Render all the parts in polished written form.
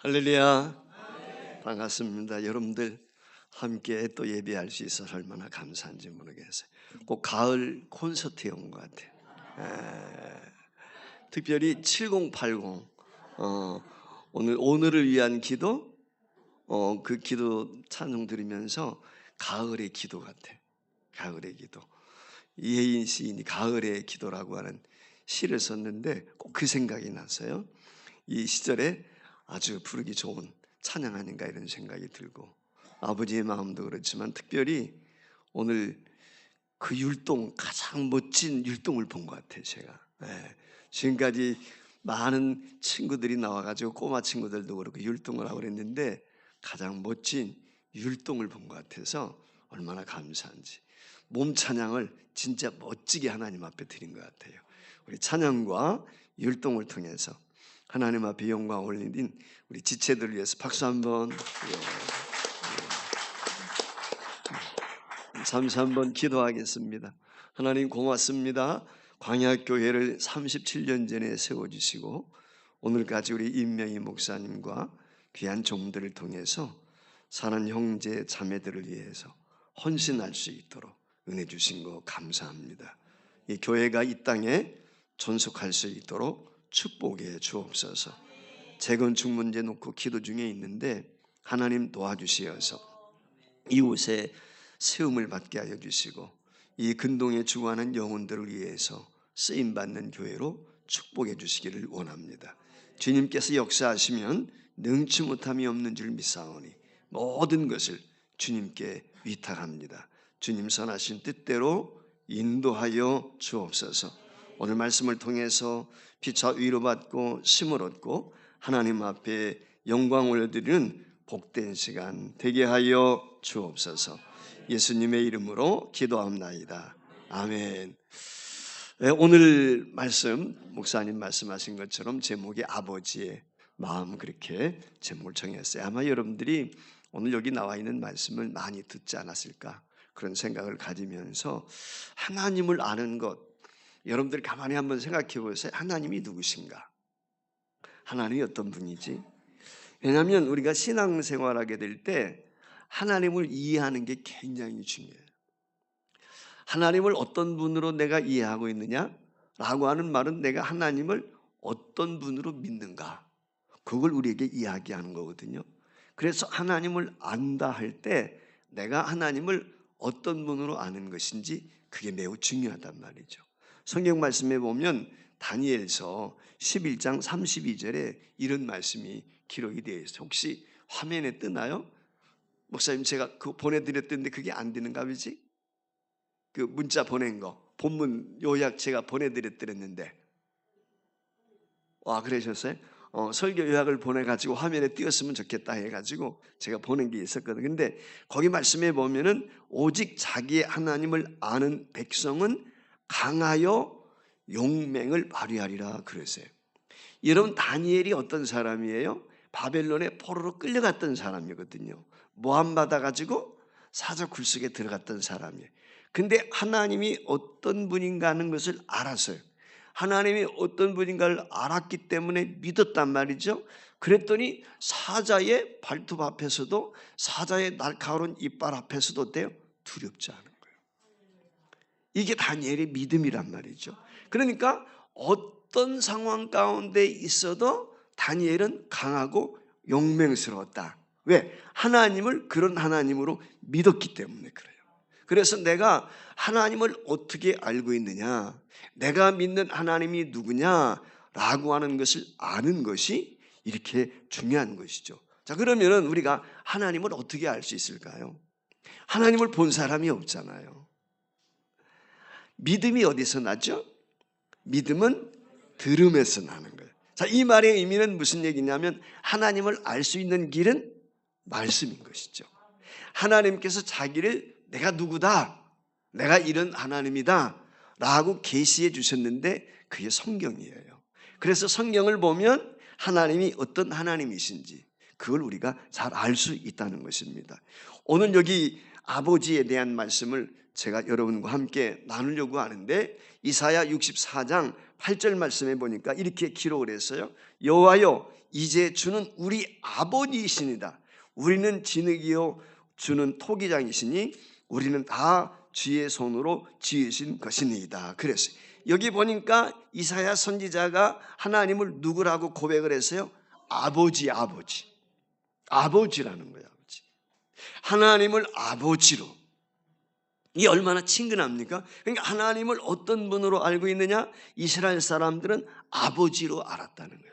할렐루야. 반갑습니다. 여러분들 함께 또 예배할 수 있어서 얼마나 감사한지 모르겠어요. 꼭 가을 콘서트에 온 것 같아요. 특별히 7080 오늘을 위한 기도, 그 기도 찬송 들으면서 가을의 기도 같아. 가을의 기도. 이혜인 시인이 가을의 기도라고 하는 시를 썼는데 꼭 그 생각이 났어요. 이 시절에 아주 부르기 좋은 찬양 아닌가 이런 생각이 들고, 아버지의 마음도 그렇지만 특별히 오늘 그 율동, 가장 멋진 율동을 본 것 같아요. 제가 지금까지 많은 친구들이 나와가지고 꼬마 친구들도 그렇고 율동을 하고 그랬는데 가장 멋진 율동을 본 것 같아서 얼마나 감사한지, 몸 찬양을 진짜 멋지게 하나님 앞에 드린 것 같아요. 우리 찬양과 율동을 통해서 하나님 앞에 영광 올린 우리 지체들을 위해서 박수 한번, 잠시 한번 기도하겠습니다. 하나님 고맙습니다. 광야교회를 37년 전에 세워주시고 오늘까지 우리 임명희 목사님과 귀한 종들을 통해서 사는 형제 자매들을 위해서 헌신할 수 있도록 은혜 주신 거 감사합니다. 이 교회가 이 땅에 존속할 수 있도록 축복해 주옵소서. 재건축 문제 놓고 기도 중에 있는데 하나님 도와주시어서 이웃의 세움을 받게 하여 주시고 이 근동에 주관하는 영혼들을 위해서 쓰임받는 교회로 축복해 주시기를 원합니다. 주님께서 역사하시면 능치 못함이 없는 줄 믿사오니 모든 것을 주님께 위탁합니다. 주님 선하신 뜻대로 인도하여 주옵소서. 오늘 말씀을 통해서 피차 위로받고 힘을 얻고 하나님 앞에 영광 올려드리는 복된 시간 되게 하여 주옵소서. 예수님의 이름으로 기도합나이다. 아멘. 오늘 말씀, 목사님 말씀하신 것처럼 제목이 아버지의 마음, 그렇게 제목을 정했어요. 아마 여러분들이 오늘 여기 나와 있는 말씀을 많이 듣지 않았을까 그런 생각을 가지면서 하나님을 아는 것, 여러분들 가만히 한번 생각해 보세요. 하나님이 누구신가? 하나님이 어떤 분이지? 왜냐하면 우리가 신앙생활하게 될 때 하나님을 이해하는 게 굉장히 중요해요. 하나님을 어떤 분으로 내가 이해하고 있느냐라고 하는 말은 내가 하나님을 어떤 분으로 믿는가, 그걸 우리에게 이야기하는 거거든요. 그래서 하나님을 안다 할 때 내가 하나님을 어떤 분으로 아는 것인지 그게 매우 중요하단 말이죠. 성경 말씀에 보면 다니엘서 11장 32절에 이런 말씀이 기록이 되어 있어요. 혹시 화면에 뜨나요? 목사님, 제가 그거 보내드렸던데 그게 안 되는가 보지? 그 문자 보낸 거, 본문 요약 제가 보내드렸는데, 와, 그러셨어요? 설교 요약을 보내가지고 화면에 띄웠으면 좋겠다 해가지고 제가 보낸 게 있었거든요. 근데 거기 말씀에 보면은 오직 자기의 하나님을 아는 백성은 강하여 용맹을 발휘하리라 그랬어요. 여러분, 다니엘이 어떤 사람이에요? 바벨론에 포로로 끌려갔던 사람이거든요. 모함 받아가지고 사자 굴속에 들어갔던 사람이에요. 근데 하나님이 어떤 분인가 하는 것을 알았어요. 하나님이 어떤 분인가를 알았기 때문에 믿었단 말이죠. 그랬더니 사자의 발톱 앞에서도, 사자의 날카로운 이빨 앞에서도 어때요? 두렵지 않은 거예요. 이게 다니엘의 믿음이란 말이죠. 그러니까 어떤 상황 가운데 있어도 다니엘은 강하고 용맹스러웠다. 왜? 하나님을 그런 하나님으로 믿었기 때문에 그래요. 그래서 내가 하나님을 어떻게 알고 있느냐, 내가 믿는 하나님이 누구냐라고 하는 것을 아는 것이 이렇게 중요한 것이죠. 자, 그러면 우리가 하나님을 어떻게 알 수 있을까요? 하나님을 본 사람이 없잖아요. 믿음이 어디서 나죠? 믿음은 들음에서 나는 거예요. 자, 이 말의 의미는 무슨 얘기냐면 하나님을 알 수 있는 길은 말씀인 것이죠. 하나님께서 자기를 내가 누구다, 내가 이런 하나님이다 라고 계시해 주셨는데 그게 성경이에요. 그래서 성경을 보면 하나님이 어떤 하나님이신지 그걸 우리가 잘 알 수 있다는 것입니다. 오늘 여기 아버지에 대한 말씀을 제가 여러분과 함께 나누려고 하는데 이사야 64장 8절 말씀에 보니까 이렇게 기록을 했어요. 여호와여, 이제 주는 우리 아버지이시니다. 우리는 진흙이요 주는 토기장이시니 우리는 다 주의 손으로 지으신 것이니이다. 그랬어요. 여기 보니까 이사야 선지자가 하나님을 누구라고 고백을 했어요? 아버지라는 거예요. 아버지. 하나님을 아버지로. 이게 얼마나 친근합니까? 그러니까 하나님을 어떤 분으로 알고 있느냐? 이스라엘 사람들은 아버지로 알았다는 거예요.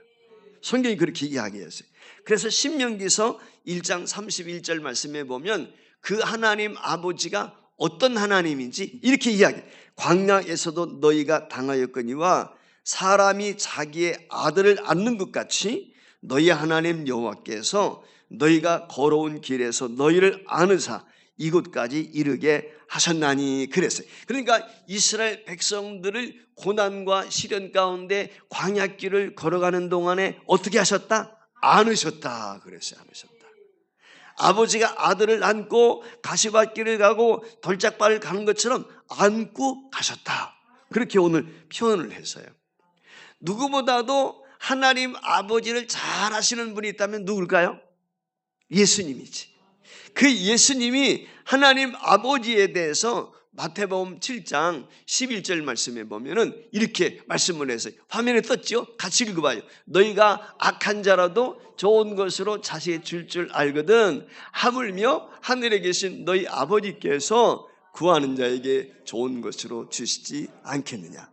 성경이 그렇게 이야기했어요. 그래서 신명기서 1장 31절 말씀에 보면 그 하나님 아버지가 어떤 하나님인지 이렇게 이야기해요. 광야에서도 너희가 당하였거니와 사람이 자기의 아들을 안는 것 같이 너희 하나님 여호와께서 너희가 걸어온 길에서 너희를 안으사 이곳까지 이르게 하셨나니 그랬어요. 그러니까 이스라엘 백성들을 고난과 시련 가운데 광야길을 걸어가는 동안에 어떻게 하셨다? 안으셨다 그랬어요. 안으셨다. 아버지가 아들을 안고 가시밭길을 가고 돌짝발을 가는 것처럼 안고 가셨다. 그렇게 오늘 표현을 했어요. 누구보다도 하나님 아버지를 잘 아시는 분이 있다면 누굴까요? 예수님이지. 그 예수님이 하나님 아버지에 대해서 마태복음 7장 11절 말씀에 보면은 이렇게 말씀을 해서 화면에 떴죠? 같이 읽어봐요. 너희가 악한 자라도 좋은 것으로 자식에 줄 알거든 하물며 하늘에 계신 너희 아버지께서 구하는 자에게 좋은 것으로 주시지 않겠느냐.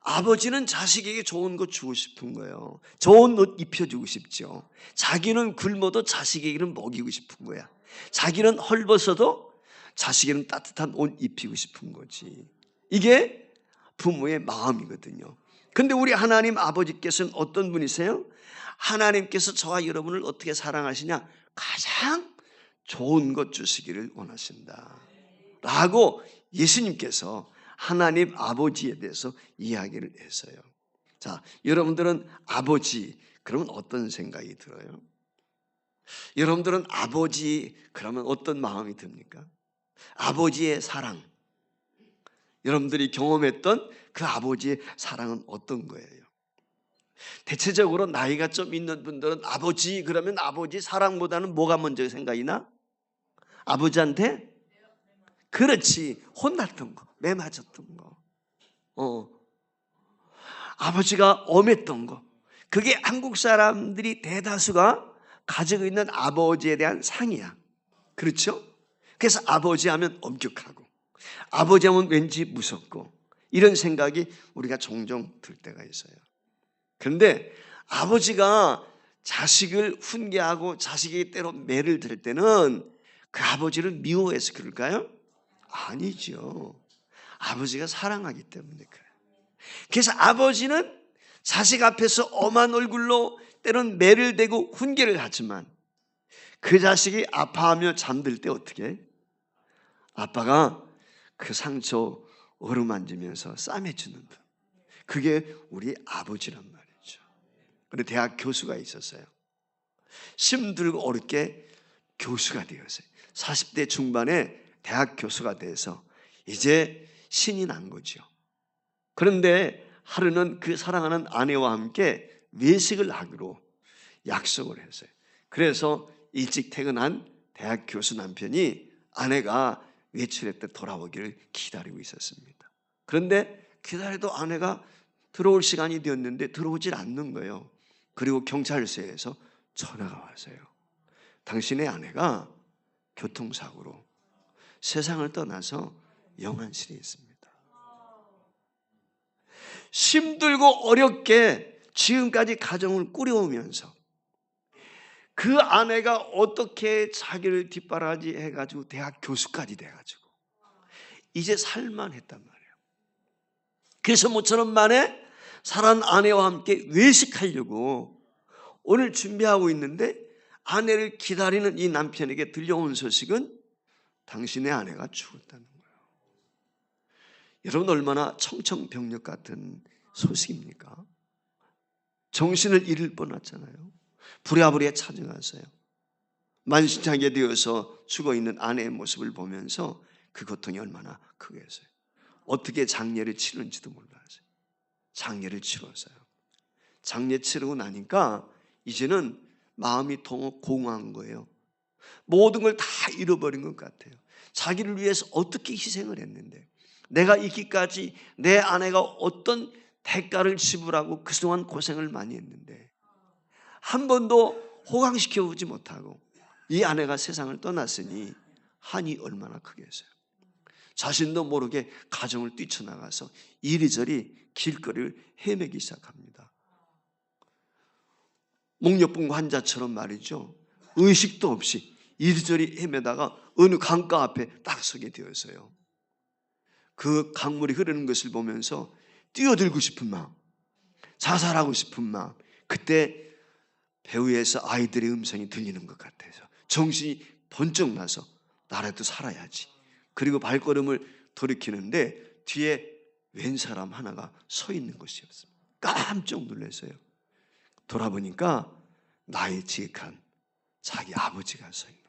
아버지는 자식에게 좋은 것 주고 싶은 거예요. 좋은 옷 입혀주고 싶죠. 자기는 굶어도 자식에게는 먹이고 싶은 거야. 자기는 헐벗어도 자식에게는 따뜻한 옷 입히고 싶은 거지. 이게 부모의 마음이거든요. 그런데 우리 하나님 아버지께서는 어떤 분이세요? 하나님께서 저와 여러분을 어떻게 사랑하시냐? 가장 좋은 것 주시기를 원하신다 라고 예수님께서 하나님 아버지에 대해서 이야기를 했어요. 자, 여러분들은 아버지 그러면 어떤 생각이 들어요? 여러분들은 아버지 그러면 어떤 마음이 듭니까? 아버지의 사랑, 여러분들이 경험했던 그 아버지의 사랑은 어떤 거예요? 대체적으로 나이가 좀 있는 분들은 아버지 그러면 아버지 사랑보다는 뭐가 먼저 생각이 나? 아버지한테? 그렇지, 혼났던 거, 매 맞았던 거, 아버지가 엄했던 거. 그게 한국 사람들이 대다수가 가지고 있는 아버지에 대한 상이야. 그렇죠? 그래서 아버지 하면 엄격하고 아버지 하면 왠지 무섭고 이런 생각이 우리가 종종 들 때가 있어요. 그런데 아버지가 자식을 훈계하고 자식에게 때로 매를 들 때는 그 아버지를 미워해서 그럴까요? 아니죠. 아버지가 사랑하기 때문에 그래요. 그래서 아버지는 자식 앞에서 엄한 얼굴로 때론 매를 대고 훈계를 하지만 그 자식이 아파하며 잠들 때 어떻게 해? 아빠가 그 상처 어루만지면서 싸매주는 분. 그게 우리 아버지란 말이죠. 그런데 대학 교수가 있었어요. 힘들고 어렵게 교수가 되었어요. 40대 중반에 대학 교수가 돼서 이제 신이 난 거죠. 그런데 하루는 그 사랑하는 아내와 함께 외식을 하기로 약속을 했어요. 그래서 일찍 퇴근한 대학 교수 남편이 아내가 외출할 때 돌아오기를 기다리고 있었습니다. 그런데 기다려도 아내가 들어올 시간이 되었는데 들어오질 않는 거예요. 그리고 경찰서에서 전화가 왔어요. 당신의 아내가 교통사고로 세상을 떠나서 영안실에 있습니다. 힘들고 어렵게 지금까지 가정을 꾸려오면서 그 아내가 어떻게 자기를 뒷바라지 해가지고 대학 교수까지 돼가지고 이제 살만했단 말이에요. 그래서 모처럼 만에 사랑 아내와 함께 외식하려고 오늘 준비하고 있는데 아내를 기다리는 이 남편에게 들려온 소식은 당신의 아내가 죽었다는 거예요. 여러분 얼마나 청천벽력 같은 소식입니까? 정신을 잃을 뻔했잖아요. 부랴부랴 찾아갔어요. 만신창이가 되어서 죽어있는 아내의 모습을 보면서 그 고통이 얼마나 크겠어요. 어떻게 장례를 치는지도 몰랐어요. 장례를 치렀어요. 장례 치르고 나니까 이제는 마음이 공허한 거예요. 모든 걸 다 잃어버린 것 같아요. 자기를 위해서 어떻게 희생을 했는데, 내가 있기까지 내 아내가 어떤 대가를 지불하고 그동안 고생을 많이 했는데 한 번도 호강시켜보지 못하고 이 아내가 세상을 떠났으니 한이 얼마나 크겠어요. 자신도 모르게 가정을 뛰쳐나가서 이리저리 길거리를 헤매기 시작합니다. 목욕병 환자처럼 말이죠. 의식도 없이 이리저리 헤매다가 어느 강가 앞에 딱 서게 되어서요. 그 강물이 흐르는 것을 보면서 뛰어들고 싶은 마음, 자살하고 싶은 마음, 그때 배후에서 아이들의 음성이 들리는 것 같아서 정신이 번쩍 나서 나라도 살아야지. 그리고 발걸음을 돌이키는데 뒤에 웬 사람 하나가 서 있는 것이었습니다. 깜짝 놀랐어요. 돌아보니까 나이 지극한 자기 아버지가 서 있는 거예요.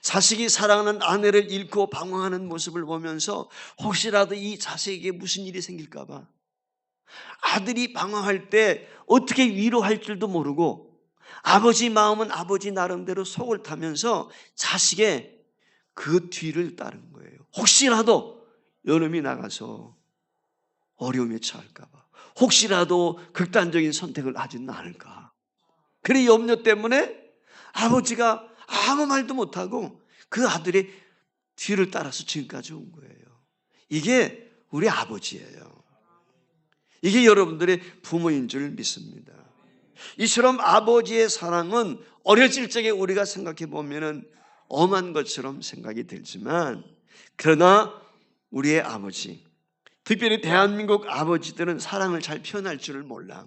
자식이 사랑하는 아내를 잃고 방황하는 모습을 보면서 혹시라도 이 자식에게 무슨 일이 생길까 봐 아들이 방황할 때 어떻게 위로할 줄도 모르고 아버지 마음은 아버지 나름대로 속을 타면서 자식의 그 뒤를 따른 거예요. 혹시라도 여름이 나가서 어려움에 처할까 봐, 혹시라도 극단적인 선택을 하지는 않을까. 그의 염려 때문에 아버지가 아무 말도 못하고 그 아들의 뒤를 따라서 지금까지 온 거예요. 이게 우리 아버지예요. 이게 여러분들의 부모인 줄 믿습니다. 이처럼 아버지의 사랑은 어려질 적에 우리가 생각해 보면은 엄한 것처럼 생각이 들지만, 그러나 우리의 아버지, 특별히 대한민국 아버지들은 사랑을 잘 표현할 줄을 몰라.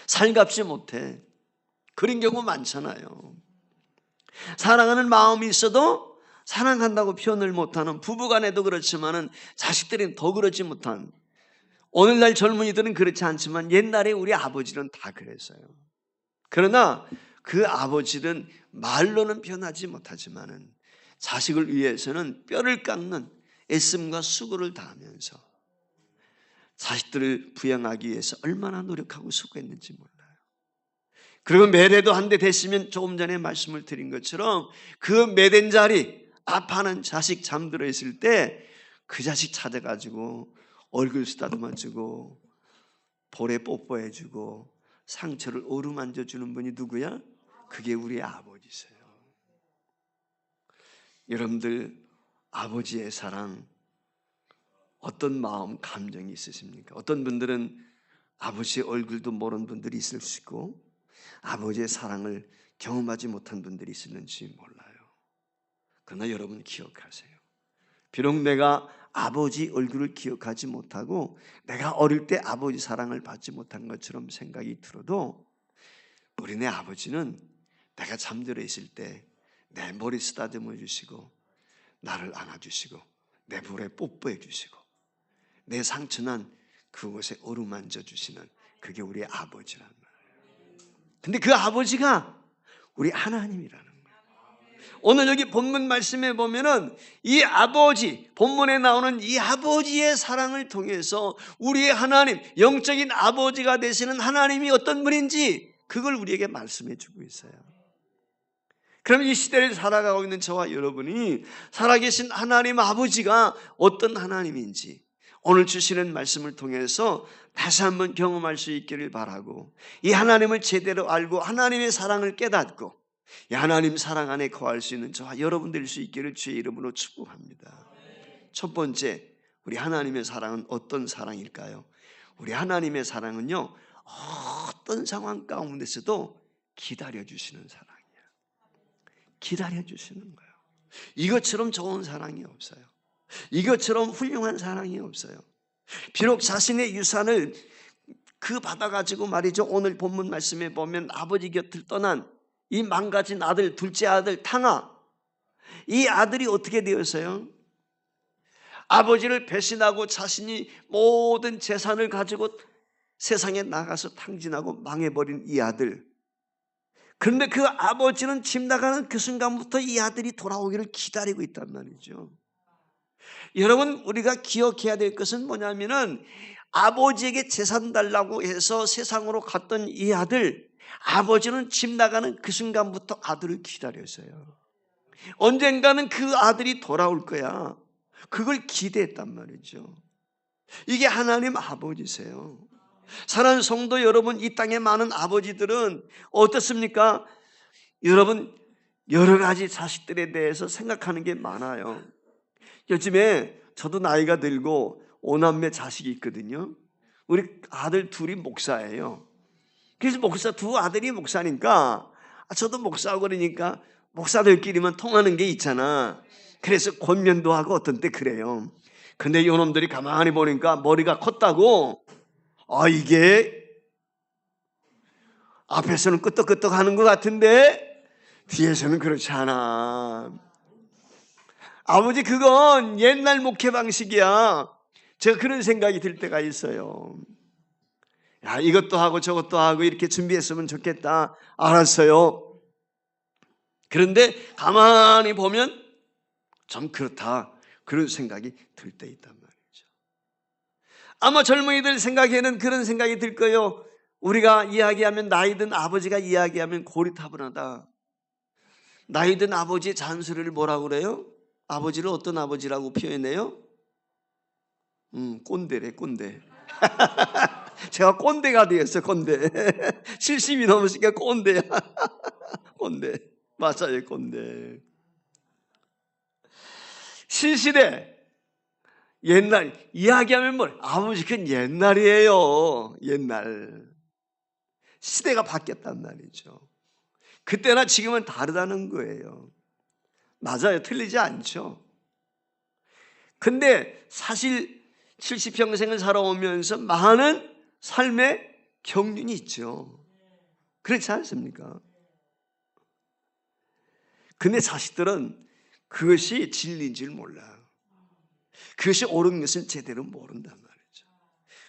살갑지 못해. 그런 경우 많잖아요. 사랑하는 마음이 있어도 사랑한다고 표현을 못하는, 부부간에도 그렇지만은 자식들은 더 그러지 못한, 오늘날 젊은이들은 그렇지 않지만 옛날에 우리 아버지는 다 그랬어요. 그러나 그 아버지는 말로는 표현하지 못하지만은 자식을 위해서는 뼈를 깎는 애씀과 수고를 다하면서 자식들을 부양하기 위해서 얼마나 노력하고 수고했는지 몰라요. 그리고 매대도 한 대 됐으면 조금 전에 말씀을 드린 것처럼 그 매댄 자리, 아파하는 자식 잠들어 있을 때 그 자식 찾아가지고 얼굴 쓰다듬어주고 볼에 뽀뽀해주고 상처를 어루만져주는 분이 누구야? 그게 우리 아버지세요. 여러분들 아버지의 사랑 어떤 마음, 감정이 있으십니까? 어떤 분들은 아버지의 얼굴도 모르는 분들이 있을 수 있고 아버지의 사랑을 경험하지 못한 분들이 있을는지 몰라요. 그러나 여러분 기억하세요. 비록 내가 아버지 얼굴을 기억하지 못하고 내가 어릴 때 아버지 사랑을 받지 못한 것처럼 생각이 들어도 우리네 아버지는 내가 잠들어 있을 때 내 머리 쓰다듬어 주시고 나를 안아주시고 내 볼에 뽀뽀해 주시고 내 상처난 그곳에 어루만져 주시는 그게 우리 아버지란 말이에요. 근데 그 아버지가 우리 하나님이라는 거예요. 오늘 여기 본문 말씀에 보면은 이 아버지, 본문에 나오는 이 아버지의 사랑을 통해서 우리의 하나님, 영적인 아버지가 되시는 하나님이 어떤 분인지 그걸 우리에게 말씀해 주고 있어요. 그럼 이 시대를 살아가고 있는 저와 여러분이 살아계신 하나님 아버지가 어떤 하나님인지 오늘 주시는 말씀을 통해서 다시 한번 경험할 수 있기를 바라고, 이 하나님을 제대로 알고 하나님의 사랑을 깨닫고 이 하나님 사랑 안에 거할 수 있는 저와 여러분 될 수 있기를 주의 이름으로 축복합니다. 첫 번째, 우리 하나님의 사랑은 어떤 사랑일까요? 우리 하나님의 사랑은요, 어떤 상황 가운데서도 기다려주시는 사랑이에요. 기다려주시는 거예요. 이것처럼 좋은 사랑이 없어요. 이것처럼 훌륭한 사랑이 없어요. 비록 자신의 유산을 받아가지고 말이죠, 오늘 본문 말씀에 보면 아버지 곁을 떠난 이 망가진 아들, 둘째 아들 탕아, 이 아들이 어떻게 되었어요? 아버지를 배신하고 자신이 모든 재산을 가지고 세상에 나가서 탕진하고 망해버린 이 아들. 그런데 그 아버지는 집 나가는 그 순간부터 이 아들이 돌아오기를 기다리고 있단 말이죠. 여러분, 우리가 기억해야 될 것은 뭐냐면은 아버지에게 재산 달라고 해서 세상으로 갔던 이 아들, 아버지는 집 나가는 그 순간부터 아들을 기다렸어요. 언젠가는 그 아들이 돌아올 거야. 그걸 기대했단 말이죠. 이게 하나님 아버지세요. 사랑하는 성도 여러분, 이 땅에 많은 아버지들은 어떻습니까? 여러분, 여러 가지 자식들에 대해서 생각하는 게 많아요. 요즘에 저도 나이가 들고 5남매 자식이 있거든요. 우리 아들 둘이 목사예요. 그래서 두 아들이 목사니까 저도 목사하고 그러니까 목사들끼리만 통하는 게 있잖아. 그래서 권면도 하고 어떤 때 그래요. 근데 요놈들이 가만히 보니까 머리가 컸다고 이게 앞에서는 끄떡끄떡 하는 것 같은데 뒤에서는 그렇지 않아. 아버지, 그건 옛날 목회 방식이야. 제가 그런 생각이 들 때가 있어요. 야, 이것도 하고 저것도 하고 이렇게 준비했으면 좋겠다. 알았어요. 그런데 가만히 보면 좀 그렇다. 그런 생각이 들 때 있단 말이죠. 아마 젊은이들 생각에는 그런 생각이 들 거예요. 우리가 이야기하면, 나이 든 아버지가 이야기하면 고리타분하다. 나이 든 아버지의 잔소리를 뭐라고 그래요? 아버지를 어떤 아버지라고 표현해요? 꼰대래, 꼰대. 제가 꼰대가 되었어요, 꼰대. 70이 넘으니까 꼰대야. 꼰대. 맞아요, 꼰대. 신시대. 옛날. 이야기하면 뭘? 아버지, 그건 옛날이에요. 옛날. 시대가 바뀌었단 말이죠. 그때나 지금은 다르다는 거예요. 맞아요. 틀리지 않죠. 근데 사실 70평생을 살아오면서 많은 삶의 경륜이 있죠. 그렇지 않습니까? 근데 자식들은 그것이 진리인 줄 몰라. 그것이 옳은 것을 제대로 모른단 말이죠.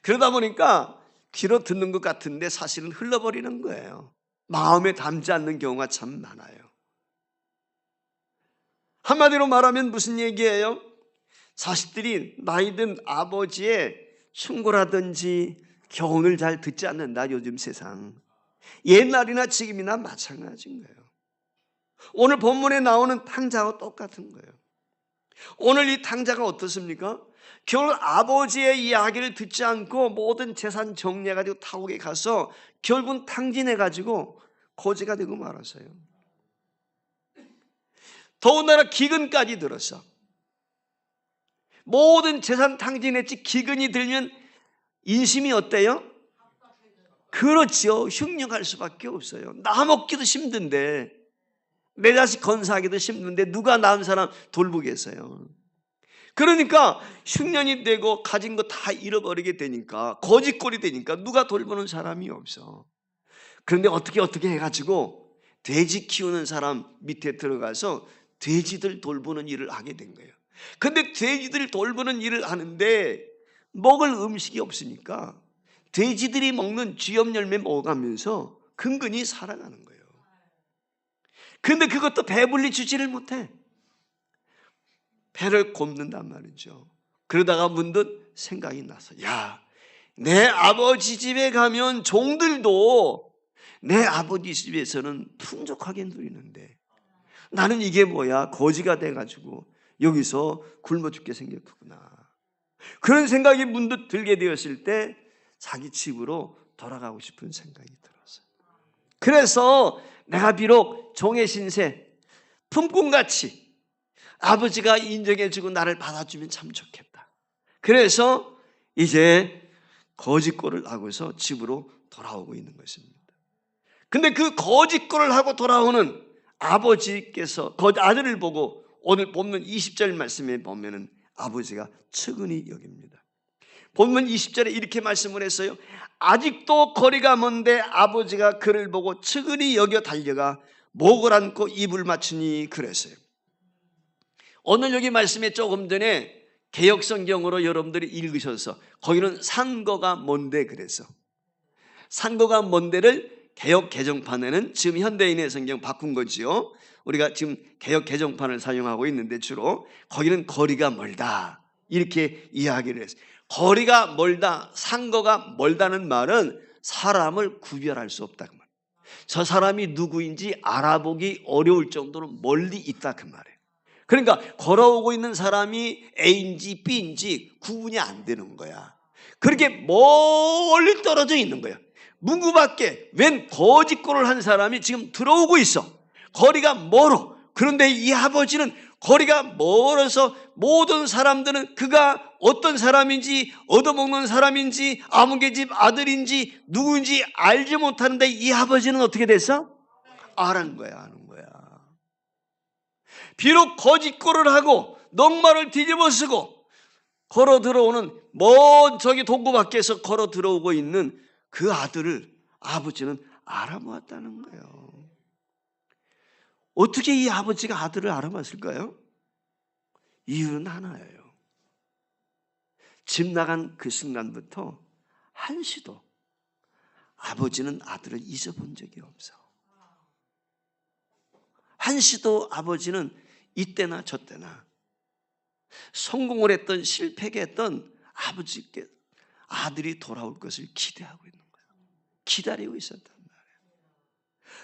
그러다 보니까 귀로 듣는 것 같은데 사실은 흘러버리는 거예요. 마음에 담지 않는 경우가 참 많아요. 한마디로 말하면 무슨 얘기예요? 자식들이 나이든 아버지의 충고라든지 교훈을 잘 듣지 않는다. 요즘 세상. 옛날이나 지금이나 마찬가지인 거예요. 오늘 본문에 나오는 탕자와 똑같은 거예요. 오늘 이 탕자가 어떻습니까? 결국 아버지의 이야기를 듣지 않고 모든 재산 정리해가지고 타국에 가서 결국은 탕진해가지고 거지가 되고 말았어요. 더군다나 기근까지 들었어. 모든 재산 탕진했지 기근이 들면 인심이 어때요? 그렇지요. 흉흉할 수밖에 없어요. 나 먹기도 힘든데, 내 자식 건사하기도 힘든데 누가 낳은 사람 돌보겠어요. 그러니까 흉년이 되고 가진 거 다 잃어버리게 되니까, 거지꼴이 되니까 누가 돌보는 사람이 없어. 그런데 어떻게 해가지고 돼지 키우는 사람 밑에 들어가서 돼지들 돌보는 일을 하게 된 거예요. 근데 돼지들 돌보는 일을 하는데 먹을 음식이 없으니까 돼지들이 먹는 쥐염 열매 먹어가면서 근근히 살아가는 거예요. 근데 그것도 배불리 주지를 못해. 배를 곱는단 말이죠. 그러다가 문득 생각이 나서, 야, 내 아버지 집에 가면 종들도 내 아버지 집에서는 풍족하게 누리는데 나는 이게 뭐야? 거지가 돼가지고 여기서 굶어 죽게 생겼구나. 그런 생각이 문득 들게 되었을 때 자기 집으로 돌아가고 싶은 생각이 들었어요. 그래서 내가 비록 종의 신세, 품꾼같이 아버지가 인정해주고 나를 받아주면 참 좋겠다. 그래서 이제 거짓골을 하고서 집으로 돌아오고 있는 것입니다. 근데 그 거짓골을 하고 돌아오는 아버지께서 아들을 보고 오늘 본문 20절 말씀에 보면은 아버지가 측은히 여깁니다. 본문 20절에 이렇게 말씀을 했어요. 아직도 거리가 먼데 아버지가 그를 보고 측은히 여겨 달려가 목을 안고 입을 맞추니 그랬어요. 오늘 여기 말씀에 조금 전에 개역성경으로 여러분들이 읽으셔서 거기는 산거가 먼데 그래서 산거가 먼데를 개역 개정판에는 지금 현대인의 성경 바꾼 거지요. 우리가 지금 개역 개정판을 사용하고 있는데 주로 거기는 거리가 멀다 이렇게 이야기를 했어요. 거리가 멀다, 상거가 멀다는 말은 사람을 구별할 수 없다 그 말. 저 사람이 누구인지 알아보기 어려울 정도로 멀리 있다 그 말이에요. 그러니까 걸어오고 있는 사람이 A인지 B인지 구분이 안 되는 거야. 그렇게 멀리 떨어져 있는 거야. 문구 밖에 웬 거짓골을 한 사람이 지금 들어오고 있어. 거리가 멀어. 그런데 이 아버지는 거리가 멀어서 모든 사람들은 그가 어떤 사람인지, 얻어먹는 사람인지, 아무개집 아들인지 누구인지 알지 못하는데 이 아버지는 어떻게 됐어? 아는 거야, 아는 거야. 비록 거짓골을 하고 넉마를 뒤집어 쓰고 걸어 들어오는 먼 저기 동구 밖에서 걸어 들어오고 있는 그 아들을 아버지는 알아보았다는 거예요. 어떻게 이 아버지가 아들을 알아봤을까요? 이유는 하나예요. 집 나간 그 순간부터 한시도 아버지는 아들을 잊어본 적이 없어. 한시도 아버지는 이때나 저때나 성공을 했던 실패를 했던 아버지께 아들이 돌아올 것을 기대하고 있는 거예요. 기다리고 있었단 말이에요.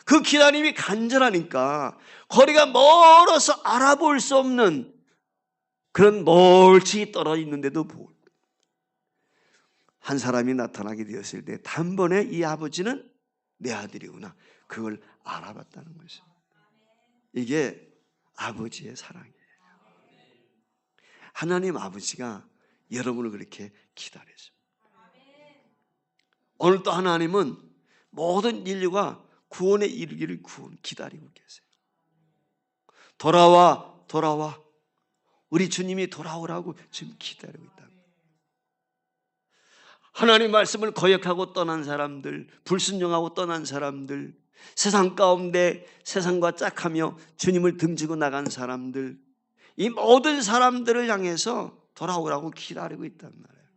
그 기다림이 간절하니까 거리가 멀어서 알아볼 수 없는 그런 멀찍이 떨어져 있는데도 한 사람이 나타나게 되었을 때 단번에 이 아버지는 내 아들이구나 그걸 알아봤다는 것이죠. 이게 아버지의 사랑이에요. 하나님 아버지가 여러분을 그렇게 기다리십니다. 오늘 또 하나님은 모든 인류가 구원에 이르기를 기다리고 계세요. 돌아와 돌아와 우리 주님이 돌아오라고 지금 기다리고 있다. 하나님 말씀을 거역하고 떠난 사람들, 불순종하고 떠난 사람들, 세상 가운데 세상과 짝하며 주님을 등지고 나간 사람들, 이 모든 사람들을 향해서 돌아오라고 기다리고 있단 말이에요.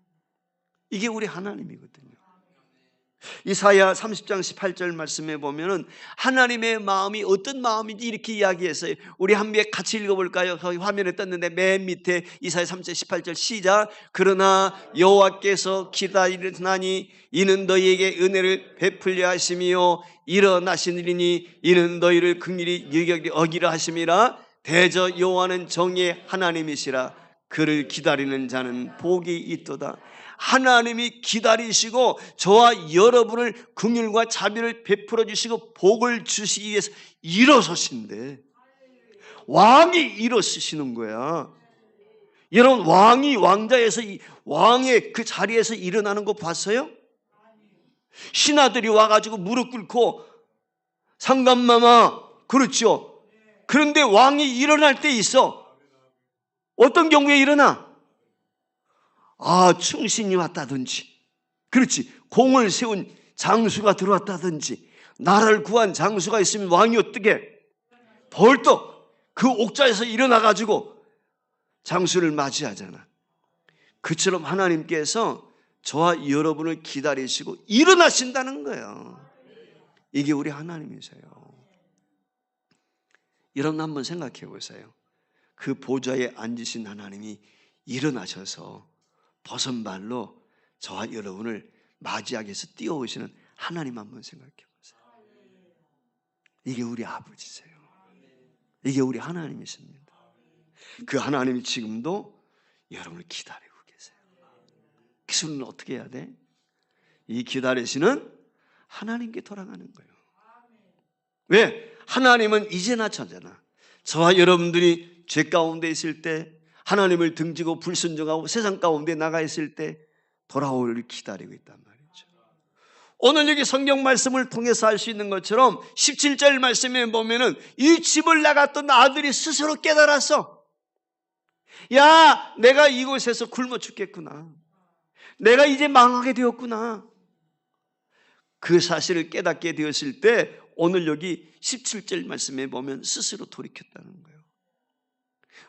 이게 우리 하나님이거든요. 이사야 30장 18절 말씀에 보면은 하나님의 마음이 어떤 마음인지 이렇게 이야기했어요. 우리 함께 같이 읽어볼까요? 거기 화면에 떴는데 맨 밑에 이사야 30장 18절 시작. 그러나 여호와께서 기다리나니 이는 너희에게 은혜를 베풀려 하심이요 일어나시리니 이는 너희를 긍휼히 여기려 하심이라. 대저 여호와는 정의의 하나님이시라. 그를 기다리는 자는 복이 있도다. 하나님이 기다리시고 저와 여러분을 긍휼과 자비를 베풀어 주시고 복을 주시기 위해서 일어서신데 왕이 일어서시는 거야. 여러분 왕이 왕자에서 왕의 그 자리에서 일어나는 거 봤어요? 신하들이 와가지고 무릎 꿇고 상감마마 그렇죠. 그런데 왕이 일어날 때 있어. 어떤 경우에 일어나? 충신이 왔다든지, 그렇지, 공을 세운 장수가 들어왔다든지, 나라를 구한 장수가 있으면 왕이 어떻게 벌떡 그 옥좌에서 일어나가지고 장수를 맞이하잖아. 그처럼 하나님께서 저와 여러분을 기다리시고 일어나신다는 거예요. 이게 우리 하나님이세요. 여러분 한번 생각해 보세요. 그 보좌에 앉으신 하나님이 일어나셔서 버선발로 저와 여러분을 맞이하기 위해서 뛰어오시는 하나님 한번 생각해 보세요. 이게 우리 아버지세요. 이게 우리 하나님이십니다. 그 하나님이 지금도 여러분을 기다리고 계세요. 기술은 어떻게 해야 돼? 이 기다리시는 하나님께 돌아가는 거예요. 왜? 하나님은 이제나 저제나 저와 여러분들이 죄 가운데 있을 때, 하나님을 등지고 불순종하고 세상 가운데 나가 있을 때 돌아오기를 기다리고 있단 말이죠. 오늘 여기 성경 말씀을 통해서 알 수 있는 것처럼 17절 말씀에 보면은 이 집을 나갔던 아들이 스스로 깨달았어. 야, 내가 이곳에서 굶어 죽겠구나. 내가 이제 망하게 되었구나. 그 사실을 깨닫게 되었을 때 오늘 여기 17절 말씀에 보면 스스로 돌이켰다는 거예요.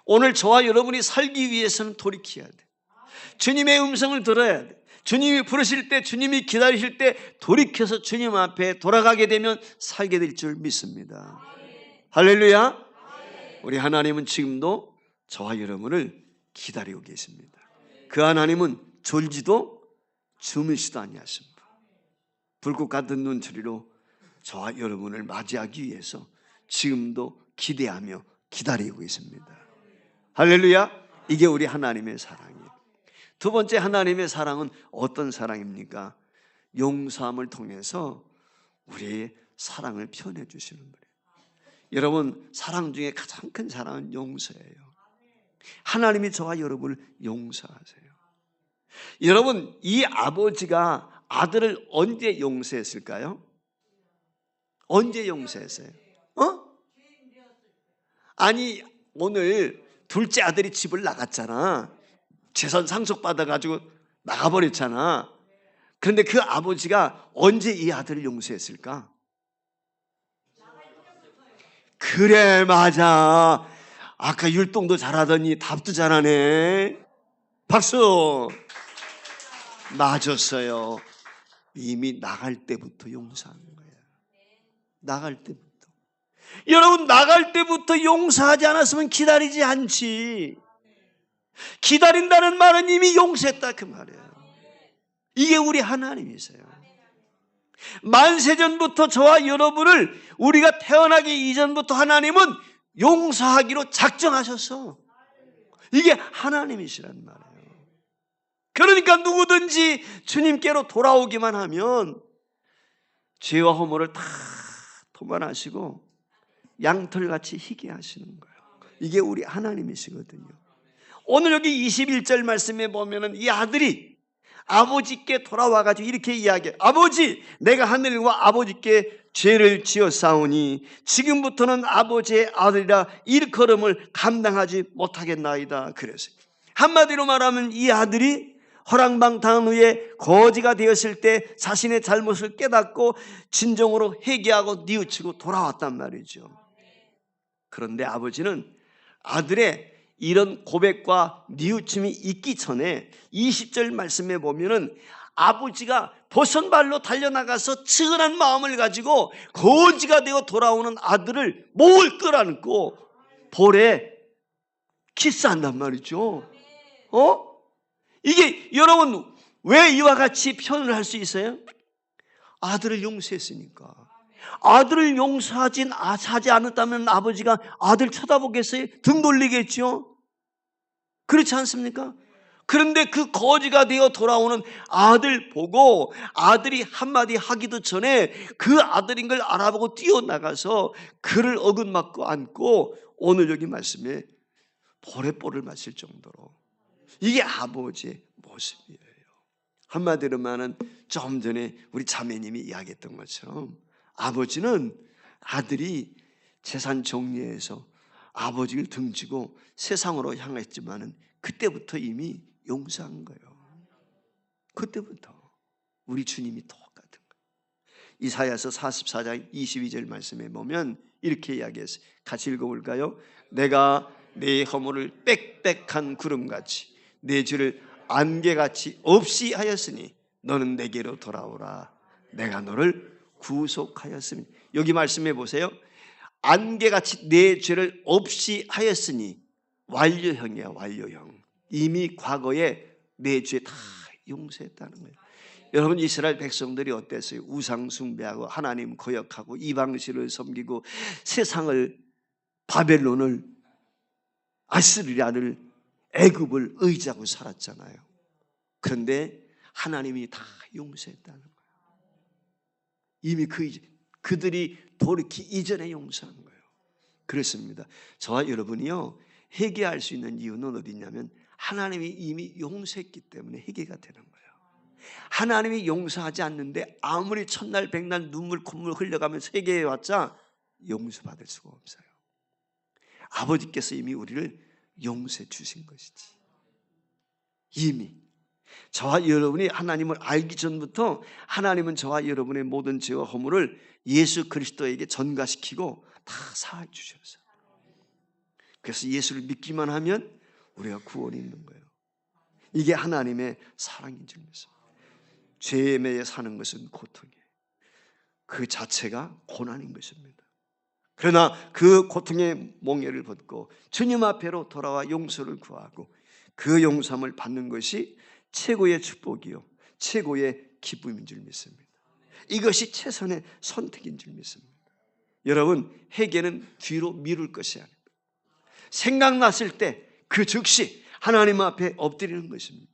오늘 저와 여러분이 살기 위해서는 돌이켜야 돼. 주님의 음성을 들어야 돼. 주님이 부르실 때, 주님이 기다리실 때 돌이켜서 주님 앞에 돌아가게 되면 살게 될 줄 믿습니다. 할렐루야. 우리 하나님은 지금도 저와 여러분을 기다리고 계십니다. 그 하나님은 졸지도 주무시도 아니하십니다. 불꽃 같은 눈초리로 저와 여러분을 맞이하기 위해서 지금도 기대하며 기다리고 있습니다. 할렐루야. 이게 우리 하나님의 사랑이에요. 두 번째, 하나님의 사랑은 어떤 사랑입니까? 용서함을 통해서 우리의 사랑을 표현해 주시는 거예요. 여러분, 사랑 중에 가장 큰 사랑은 용서예요. 하나님이 저와 여러분을 용서하세요. 여러분, 이 아버지가 아들을 언제 용서했을까요? 언제 용서했어요? 아니, 오늘 둘째 아들이 집을 나갔잖아. 재산 상속받아가지고 나가버렸잖아. 그런데 그 아버지가 언제 이 아들을 용서했을까? 그래, 맞아. 아까 율동도 잘하더니 답도 잘하네. 박수. 맞았어요. 이미 나갈 때부터 용서하는 거예요. 나갈 때부터. 여러분, 나갈 때부터 용서하지 않았으면 기다리지 않지. 기다린다는 말은 이미 용서했다 그 말이에요. 이게 우리 하나님이세요. 만세전부터 저와 여러분을 우리가 태어나기 이전부터 하나님은 용서하기로 작정하셨어. 이게 하나님이시란 말이에요. 그러니까 누구든지 주님께로 돌아오기만 하면 죄와 허물을 다 도말하시고 양털같이 희게 하시는 거예요. 이게 우리 하나님이시거든요. 오늘 여기 21절 말씀에 보면은 이 아들이 아버지께 돌아와가지고 이렇게 이야기해요. 아버지, 내가 하늘과 아버지께 죄를 지었사오니 지금부터는 아버지의 아들이라 일컬음을 감당하지 못하겠나이다. 그랬어요. 한마디로 말하면 이 아들이 허랑방탕한 후에 거지가 되었을 때 자신의 잘못을 깨닫고 진정으로 회개하고 뉘우치고 돌아왔단 말이죠. 그런데 아버지는 아들의 이런 고백과 뉘우침이 있기 전에 20절 말씀에 보면은 아버지가 버선발로 달려나가서 측은한 마음을 가지고 거지가 되어 돌아오는 아들을 목을 끌어안고 볼에 키스한단 말이죠. 이게 여러분 왜 이와 같이 표현을 할 수 있어요? 아들을 용서했으니까. 아들을 용서하지 않았다면 아버지가 아들 쳐다보겠어요? 등 돌리겠죠? 그렇지 않습니까? 그런데 그 거지가 되어 돌아오는 아들 보고 아들이 한마디 하기도 전에 그 아들인 걸 알아보고 뛰어나가서 그를 어긋맞고 안고 오늘 여기 말씀에 보레볼을 마실 정도로 이게 아버지의 모습이에요. 한마디로 말하면 좀 전에 우리 자매님이 이야기했던 것처럼 아버지는 아들이 재산 정리해서 아버지를 등지고 세상으로 향했지만은 그때부터 이미 용서한 거예요. 그때부터 우리 주님이 똑같은 거예요. 이사야서 44장 22절 말씀에 보면 이렇게 이야기했어요. 같이 읽어볼까요? 내가 내 허물을 빽빽한 구름같이 내 죄를 안개같이 없이 하였으니 너는 내게로 돌아오라. 내가 너를 구속하였으니. 여기 말씀해 보세요. 안개같이 내 죄를 없이 하였으니 완료형이야. 완료형. 이미 과거에 내 죄 다 용서했다는 거예요. 여러분, 이스라엘 백성들이 어땠어요? 우상 숭배하고 하나님 거역하고 이방신을 섬기고 세상을, 바벨론을, 아스리아를, 애굽을 의지하고 살았잖아요. 그런데 하나님이 다 용서했다는 거예요. 이미 그들이 돌이키기 이전에 용서한 거예요. 그렇습니다. 저와 여러분이요, 회개할 수 있는 이유는 어디냐면 하나님이 이미 용서했기 때문에 회개가 되는 거예요. 하나님이 용서하지 않는데 아무리 첫날 백날 눈물 콧물 흘려가면서 회개해왔자 용서받을 수가 없어요. 아버지께서 이미 우리를 용서해 주신 것이지. 이미 저와 여러분이 하나님을 알기 전부터 하나님은 저와 여러분의 모든 죄와 허물을 예수 그리스도에게 전가시키고 다 사해 주셔서, 그래서 예수를 믿기만 하면 우리가 구원이 있는 거예요. 이게 하나님의 사랑인 줄 믿습니다. 죄에 매여 사는 것은 고통이에요. 그 자체가 고난인 것입니다. 그러나 그 고통의 몽해를 벗고 주님 앞에로 돌아와 용서를 구하고 그 용서함을 받는 것이 최고의 축복이요, 최고의 기쁨인 줄 믿습니다. 이것이 최선의 선택인 줄 믿습니다. 여러분, 회개는 뒤로 미룰 것이 아닙니다. 생각났을 때 그 즉시 하나님 앞에 엎드리는 것입니다.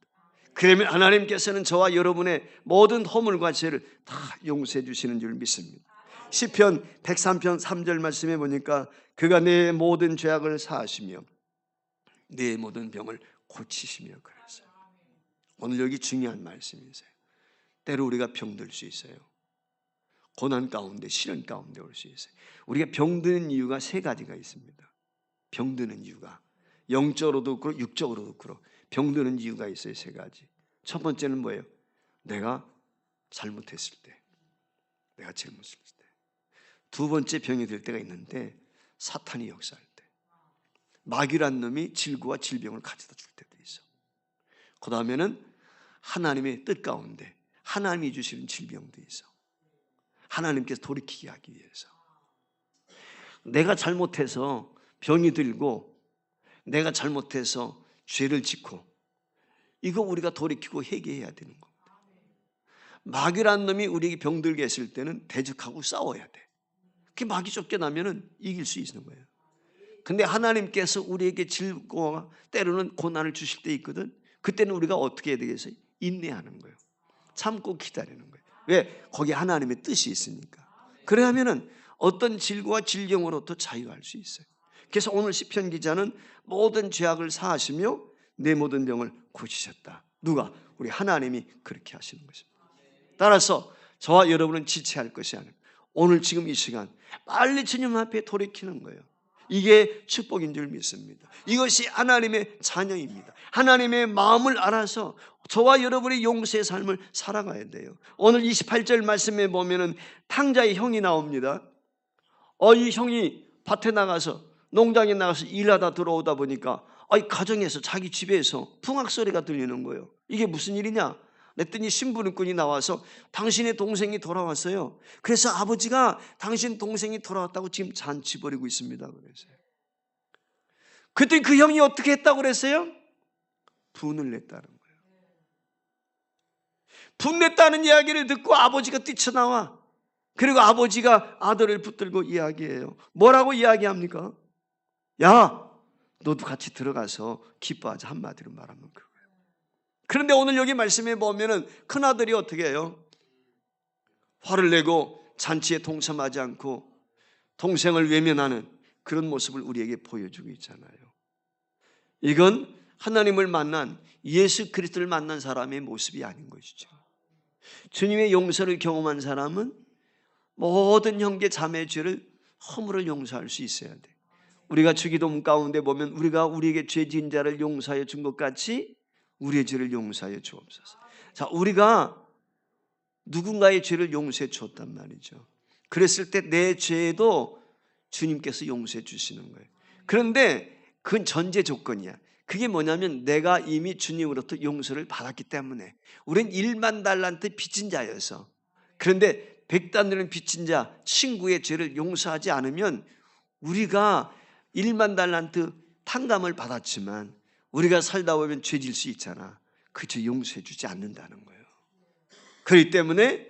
그러면 하나님께서는 저와 여러분의 모든 허물과 죄를 다 용서해 주시는 줄 믿습니다. 시편 103편 3절 말씀해 보니까 그가 내 모든 죄악을 사하시며 내 모든 병을 고치시며 그랬어요. 오늘 여기 중요한 말씀이세요. 때로 우리가 병들 수 있어요. 고난 가운데, 시련 가운데 올 수 있어요. 우리가 병드는 이유가 세 가지가 있습니다. 병드는 이유가 영적으로도 그렇고 육적으로도 그렇고 병드는 이유가 있어요. 세 가지. 첫 번째는 뭐예요? 내가 잘못했을 때, 내가 잘못했을 때. 두 번째 병이 될 때가 있는데 사탄이 역사할 때, 마귀란 놈이 질고와 질병을 가져다 줄 때도 있어. 그 다음에는 하나님의 뜻 가운데 하나님이 주시는 질병도 있어. 하나님께서 돌이키게 하기 위해서. 내가 잘못해서 병이 들고 내가 잘못해서 죄를 짓고 이거 우리가 돌이키고 회개해야 되는 겁니다. 마귀란 놈이 우리에게 병들게 했을 때는 대적하고 싸워야 돼. 그 마귀 쫓겨나면은 이길 수 있는 거예요. 근데 하나님께서 우리에게 질고와 때로는 고난을 주실 때 있거든. 그때는 우리가 어떻게 해야 되겠어요? 인내하는 거예요. 참고 기다리는 거예요. 왜? 거기에 하나님의 뜻이 있으니까. 그래야면은 어떤 질고와 질병으로부터 자유할 수 있어요. 그래서 오늘 시편 기자는 모든 죄악을 사하시며 내 모든 병을 고치셨다. 누가? 우리 하나님이 그렇게 하시는 것입니다. 따라서 저와 여러분은 지체할 것이 아니라 오늘 지금 이 시간 빨리 주님 앞에 돌이키는 거예요. 이게 축복인 줄 믿습니다. 이것이 하나님의 자녀입니다. 하나님의 마음을 알아서 저와 여러분의 용서의 삶을 살아가야 돼요. 오늘 28절 말씀에 보면은 탕자의 형이 나옵니다. 이 형이 밭에 나가서 농장에 나가서 일하다 들어오다 보니까 가정에서 자기 집에서 풍악 소리가 들리는 거예요. 이게 무슨 일이냐? 그랬더니 신부님꾼이 나와서 당신의 동생이 돌아왔어요. 그래서 아버지가 당신 동생이 돌아왔다고 지금 잔치 벌이고 있습니다. 그랬어요. 그때 그 형이 어떻게 했다고 그랬어요? 분을 냈다는 거예요. 분냈다는 이야기를 듣고 아버지가 뛰쳐나와. 그리고 아버지가 아들을 붙들고 이야기해요. 뭐라고 이야기합니까? 야, 너도 같이 들어가서 기뻐하자. 한마디로 말하면 그거예요. 그런데 오늘 여기 말씀에 보면은 큰아들이 어떻게 해요? 화를 내고 잔치에 동참하지 않고 동생을 외면하는 그런 모습을 우리에게 보여주고 있잖아요. 이건 하나님을 만난 예수 그리스도를 만난 사람의 모습이 아닌 것이죠. 주님의 용서를 경험한 사람은 모든 형제 자매의 죄를 허물을 용서할 수 있어야 돼. 우리가 주기도문 가운데 보면 우리가 우리에게 죄 지은 자를 용서하여 준 것 같이 우리의 죄를 용서하여 주옵소서. 자, 우리가 누군가의 죄를 용서해 줬단 말이죠. 그랬을 때 내 죄도 주님께서 용서해 주시는 거예요. 그런데 그건 전제 조건이야. 그게 뭐냐면 내가 이미 주님으로부터 용서를 받았기 때문에. 우린 1만 달란트 빚진 자여서. 그런데 100달러는 빚진 자 친구의 죄를 용서하지 않으면 우리가 1만 달란트 탕감을 받았지만 우리가 살다 보면 죄질 수 있잖아. 그 죄 용서해 주지 않는다는 거예요. 그렇기 때문에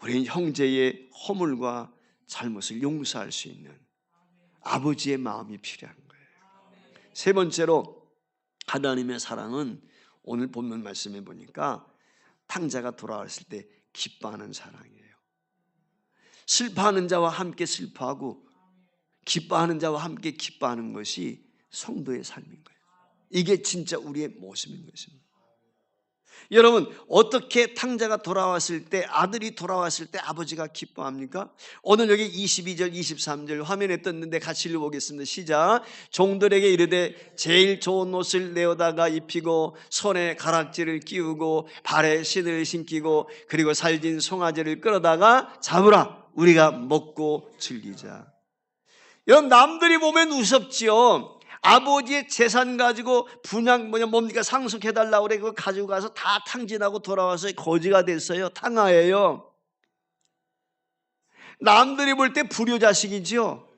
우리는 형제의 허물과 잘못을 용서할 수 있는 아버지의 마음이 필요한 거예요. 세 번째로 하나님의 사랑은 오늘 본문 말씀해 보니까 탕자가 돌아왔을 때 기뻐하는 사랑이에요. 슬퍼하는 자와 함께 슬퍼하고 기뻐하는 자와 함께 기뻐하는 것이 성도의 삶인 거예요. 이게 진짜 우리의 모습인 것입니다. 여러분, 어떻게 탕자가 돌아왔을 때, 아들이 돌아왔을 때 아버지가 기뻐합니까? 오늘 여기 22절 23절 화면에 떴는데 같이 읽어보겠습니다. 시작. 종들에게 이르되 제일 좋은 옷을 내어다가 입히고 손에 가락지를 끼우고 발에 신을 신기고 그리고 살진 송아지를 끌어다가 잡으라. 우리가 먹고 즐기자. 여러분, 남들이 보면 우습지요. 아버지의 재산 가지고 분양 뭡니까 상속해달라고 그래. 그거 가지고 가서 다 탕진하고 돌아와서 거지가 됐어요. 탕아예요. 남들이 볼 때 불효자식이지요.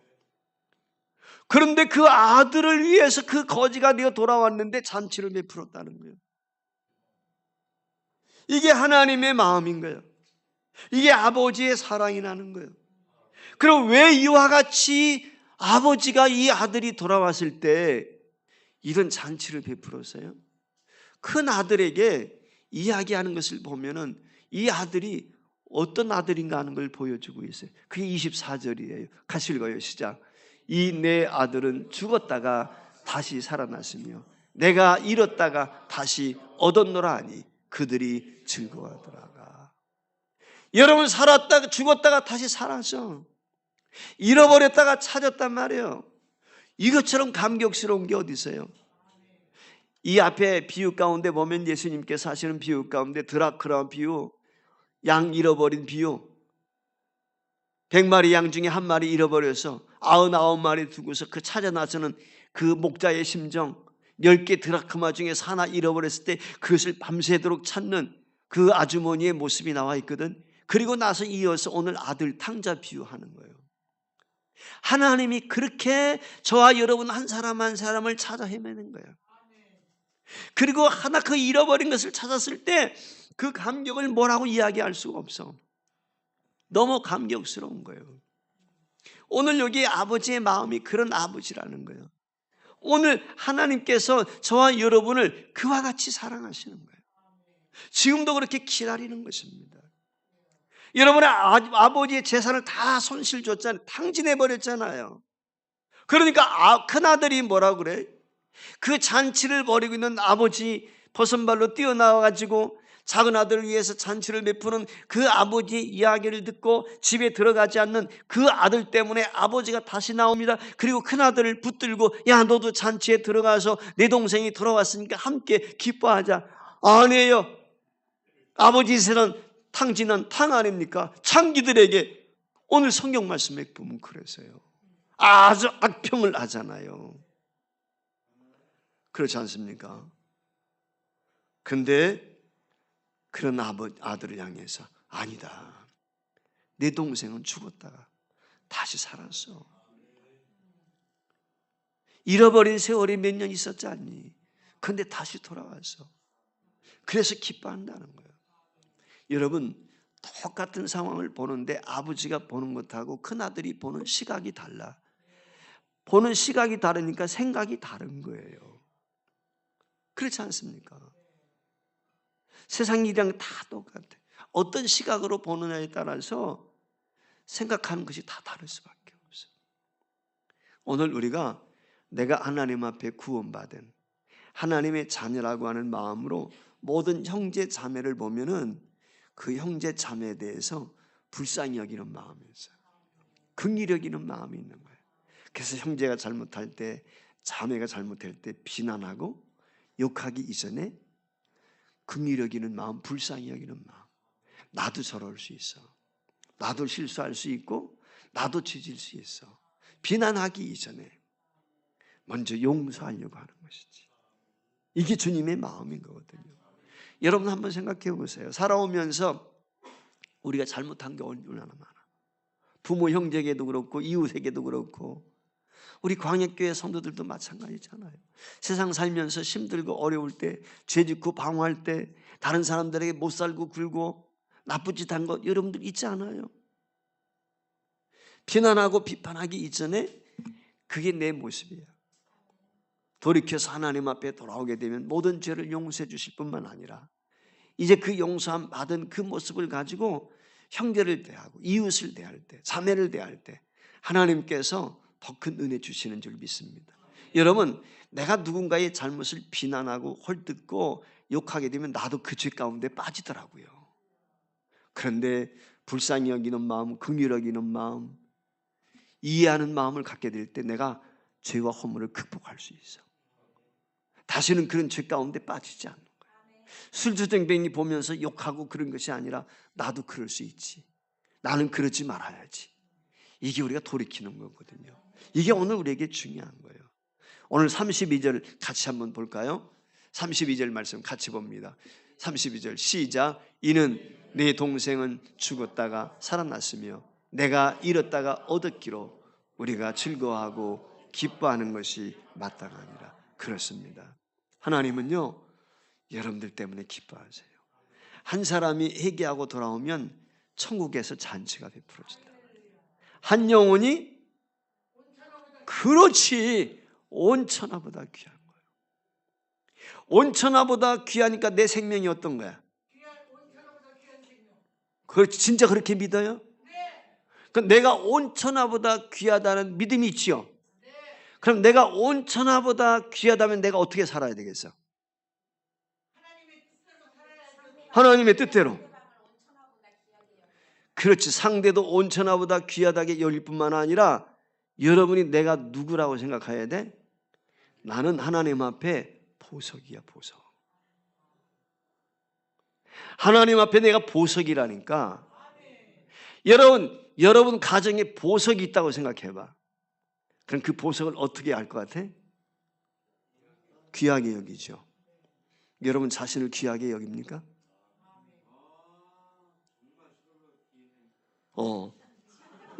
그런데 그 아들을 위해서 그 거지가 되어 돌아왔는데 잔치를 베풀었다는 거예요. 이게 하나님의 마음인 거예요. 이게 아버지의 사랑이 나는 거예요. 그럼 왜 이와 같이 아버지가 이 아들이 돌아왔을 때 이런 잔치를 베풀었어요? 큰 아들에게 이야기하는 것을 보면은 이 아들이 어떤 아들인가 하는 걸 보여주고 있어요. 그게 24절이에요. 같이 읽어요. 시작. 이 내 아들은 죽었다가 다시 살아났으며 내가 잃었다가 다시 얻었노라 하니 그들이 즐거워하더라가. 여러분, 살았다가 죽었다가 다시 살았어. 잃어버렸다가 찾았단 말이에요. 이것처럼 감격스러운 게 어디 있어요? 이 앞에 비유 가운데 보면 예수님께서 하시는 비유 가운데 드라크라 비유, 양 잃어버린 비유, 100마리 양 중에 한 마리 잃어버려서 99마리 두고서 그 찾아 나서는 그 목자의 심정, 10개 드라크마 중에서 하나 잃어버렸을 때 그것을 밤새도록 찾는 그 아주머니의 모습이 나와 있거든. 그리고 나서 이어서 오늘 아들 탕자 비유하는 거예요. 하나님이 그렇게 저와 여러분 한 사람 한 사람을 찾아 헤매는 거예요. 그리고 하나 그 잃어버린 것을 찾았을 때 그 감격을 뭐라고 이야기할 수가 없어. 너무 감격스러운 거예요. 오늘 여기 아버지의 마음이 그런 아버지라는 거예요. 오늘 하나님께서 저와 여러분을 그와 같이 사랑하시는 거예요. 지금도 그렇게 기다리는 것입니다. 여러분의 아버지의 재산을 다 손실 줬잖아요. 탕진해버렸잖아요. 그러니까 큰아들이 뭐라고 그래? 그 잔치를 벌이고 있는 아버지 버선발로 뛰어나와가지고 작은 아들을 위해서 잔치를 베푸는 그 아버지의 이야기를 듣고 집에 들어가지 않는 그 아들 때문에 아버지가 다시 나옵니다. 그리고 큰아들을 붙들고 야, 너도 잔치에 들어가서 내 동생이 돌아왔으니까 함께 기뻐하자. 아니에요. 아버지 세는 탕진한 탕 아닙니까? 창기들에게 오늘 성경 말씀에 보면 그래서요. 아주 악평을 하잖아요. 그렇지 않습니까? 근데 그런 아들을 향해서 아니다. 내 동생은 죽었다가 다시 살았어. 잃어버린 세월이 몇 년 있었지 않니? 근데 다시 돌아왔어. 그래서 기뻐한다는 거예요. 여러분, 똑같은 상황을 보는데 아버지가 보는 것하고 큰아들이 보는 시각이 달라. 보는 시각이 다르니까 생각이 다른 거예요. 그렇지 않습니까? 세상 일이랑 다 똑같아. 어떤 시각으로 보느냐에 따라서 생각하는 것이 다 다를 수밖에 없어요. 오늘 우리가 내가 하나님 앞에 구원받은 하나님의 자녀라고 하는 마음으로 모든 형제 자매를 보면은 그 형제 자매에 대해서 불쌍히 여기는 마음이 있어요. 긍휼히 여기는 마음이 있는 거예요. 그래서 형제가 잘못할 때, 자매가 잘못할 때 비난하고 욕하기 이전에 긍휼히 여기는 마음, 불쌍히 여기는 마음. 나도 저럴 수 있어. 나도 실수할 수 있고 나도 지질 수 있어. 비난하기 이전에 먼저 용서하려고 하는 것이지. 이게 주님의 마음인 거거든요. 여러분 한번 생각해 보세요. 살아오면서 우리가 잘못한 게 얼마나 많아. 부모 형제에게도 그렇고 이웃에게도 그렇고 우리 광역교회 성도들도 마찬가지잖아요. 세상 살면서 힘들고 어려울 때, 죄 짓고 방황할 때, 다른 사람들에게 못 살고 굴고 나쁜 짓 한 것 여러분들 있지 않아요? 비난하고 비판하기 이전에 그게 내 모습이야. 돌이켜서 하나님 앞에 돌아오게 되면 모든 죄를 용서해 주실 뿐만 아니라 이제 그 용서함 받은 그 모습을 가지고 형제를 대하고 이웃을 대할 때, 자매를 대할 때 하나님께서 더 큰 은혜 주시는 줄 믿습니다. 여러분, 내가 누군가의 잘못을 비난하고 헐뜯고 욕하게 되면 나도 그 죄 가운데 빠지더라고요. 그런데 불쌍히 여기는 마음, 긍휼히 여기는 마음, 이해하는 마음을 갖게 될 때 내가 죄와 허물을 극복할 수 있어. 다시는 그런 죄 가운데 빠지지 않는 거예요. 술주정뱅이 보면서 욕하고 그런 것이 아니라 나도 그럴 수 있지. 나는 그러지 말아야지. 이게 우리가 돌이키는 거거든요. 이게 오늘 우리에게 중요한 거예요. 오늘 32절 같이 한번 볼까요? 32절 말씀 같이 봅니다. 32절 시작. 이는 내 동생은 죽었다가 살아났으며 내가 잃었다가 얻었기로 우리가 즐거워하고 기뻐하는 것이 마땅하니라. 그렇습니다. 하나님은요, 여러분들 때문에 기뻐하세요. 한 사람이 회개하고 돌아오면 천국에서 잔치가 베풀어진다. 한 영혼이 그렇지 온천하보다 귀한 거예요. 온천하보다 귀하니까 내 생명이 어떤 거야? 그렇지, 진짜 그렇게 믿어요? 그러니까 내가 온천하보다 귀하다는 믿음이 있지요. 그럼 내가 온천하보다 귀하다면 내가 어떻게 살아야 되겠어? 하나님의 뜻대로. 그렇지, 상대도 온천하보다 귀하다게 여길 뿐만 아니라 여러분이 내가 누구라고 생각해야 돼? 나는 하나님 앞에 보석이야, 보석. 하나님 앞에 내가 보석이라니까. 여러분 가정에 보석이 있다고 생각해봐. 그럼 그 보석을 어떻게 알 것 같아? 귀하게 여기죠. 여러분 자신을 귀하게 여깁니까?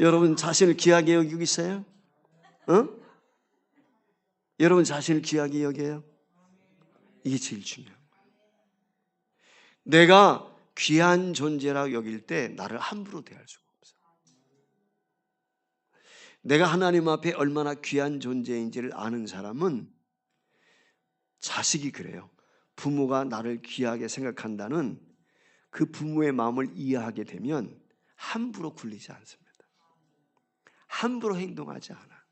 여러분 자신을 귀하게 여기고 있어요? 여러분 자신을 귀하게 여겨요? 이게 제일 중요한 거예요. 내가 귀한 존재라고 여길 때 나를 함부로 대할 수가 없어. 내가 하나님 앞에 얼마나 귀한 존재인지를 아는 사람은 자식이 그래요. 부모가 나를 귀하게 생각한다는 그 부모의 마음을 이해하게 되면 함부로 굴리지 않습니다. 함부로 행동하지 않아.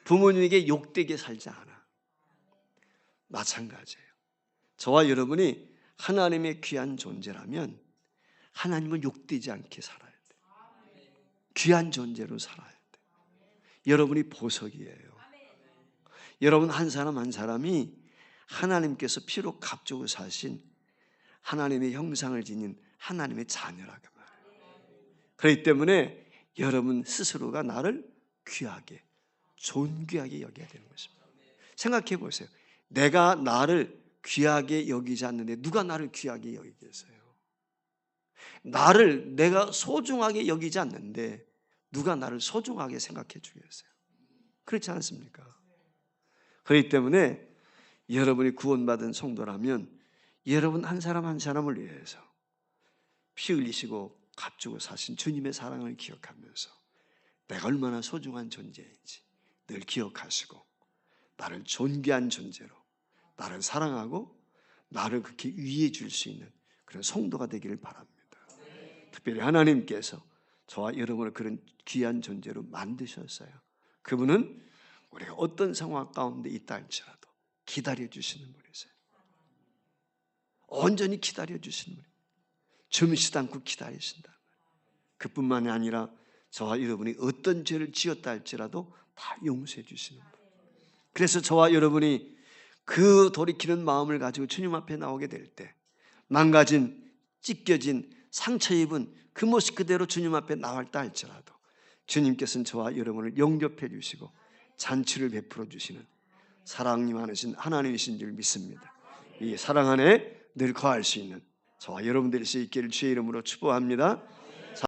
부모님에게 욕되게 살지 않아. 마찬가지예요. 저와 여러분이 하나님의 귀한 존재라면 하나님을 욕되지 않게 살아야 돼. 귀한 존재로 살아야 돼. 여러분이 보석이에요. 여러분 한 사람 한 사람이 하나님께서 피로 값주고 사신 하나님의 형상을 지닌 하나님의 자녀라고 말해요. 그렇기 때문에 여러분 스스로가 나를 귀하게, 존귀하게 여겨야 되는 것입니다. 생각해 보세요. 내가 나를 귀하게 여기지 않는데 누가 나를 귀하게 여기겠어요? 나를 내가 소중하게 여기지 않는데 누가 나를 소중하게 생각해 주겠어요? 그렇지 않습니까? 그렇기 때문에 여러분이 구원받은 성도라면 여러분 한 사람 한 사람을 위해서 피 흘리시고 값주고 사신 주님의 사랑을 기억하면서 내가 얼마나 소중한 존재인지 늘 기억하시고 나를 존귀한 존재로 나를 사랑하고 나를 그렇게 위해 줄 수 있는 그런 성도가 되기를 바랍니다. 특별히 하나님께서 저와 여러분을 그런 귀한 존재로 만드셨어요. 그분은 우리가 어떤 상황 가운데 있다 할지라도 기다려주시는 분이세요. 온전히 기다려주시는 분이에요. 주무시지 않고 기다리신다. 그뿐만이 아니라 저와 여러분이 어떤 죄를 지었다 할지라도 다 용서해 주시는 분. 그래서 저와 여러분이 그 돌이키는 마음을 가지고 주님 앞에 나오게 될 때 망가진, 찢겨진, 상처 입은 그 모습 그대로 주님 앞에 나왔다 할지라도 주님께서는 저와 여러분을 영접해 주시고 잔치를 베풀어 주시는 사랑이 많으신 하나님이신 줄 믿습니다. 이 사랑 안에 늘 거할 수 있는 저와 여러분들이 수 있기를 주의 이름으로 축복합니다.